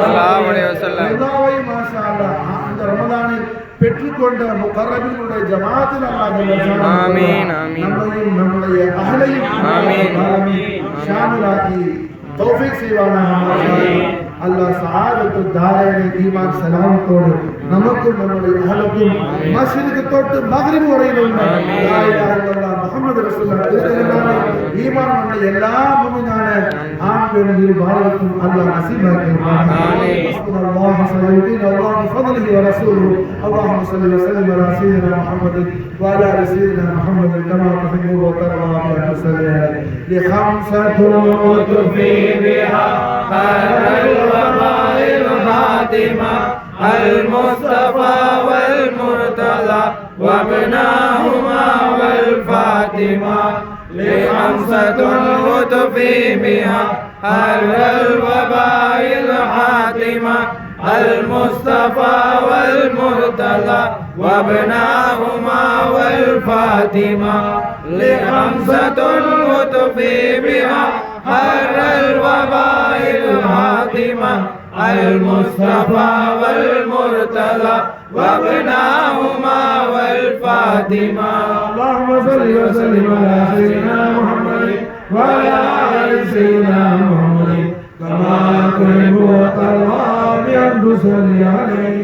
அலைஹி வஸல்லம் ரிதாவையும் மாஷா அல்லாஹ் இந்த ரமலானில் பெற்றுக்கொண்ட முகர்ரபீன்களுடைய ஜமாஅத்தில் அல்லாஹ் ஆமீன் ஆமீன் நம்மையும் நம்முடைய அஹ்லையும் ஆமீன் ஷாமிலாக்கி தௌஃபீக் செய்வானாக. அல்லாஹ் சஆதத்து தாரைன் ஈமான் சலாமத்தோடு நமக்கும் நம்முடைய அஹலுக்கும் மஸ்ஜிதுக்கு தொட்டு மக்ரிப் வரையில் உள்ள லா இலாஹா இல்லல்லாஹ் முஹம்மது ரசூலுல்லாஹ் ஈமான் உள்ள எல்லா முஃமினான ஆண் பெண் இரு பாலருக்கும் அல்லாஹ் நஸீபாக்குவானாக. அல்லாஹ் ஸல்லல்லாஹு அல்லாஹ் ஃபضله ورسوله اللهم صل وسلم على سيدنا محمد وعلى ال سيدنا محمد كما تحب وترضى وأن تصلي لخمسة وتفي بها الوباء الخاتمة المصطفى والمرتضى وابناهما والفاطمة لخمسة وتفي بها الوباء الخاتمة المصطفى والمرتضى وابناهما والفاطمة لخمسة وتفي بها الوباء الخاتمة المصطفى والمرتضى وابناهما والفاطمة. اللهم صل وسلم على سيدنا محمد وعلى آل سيدنا محمد كما تحب وترضى بأن تصلي عليه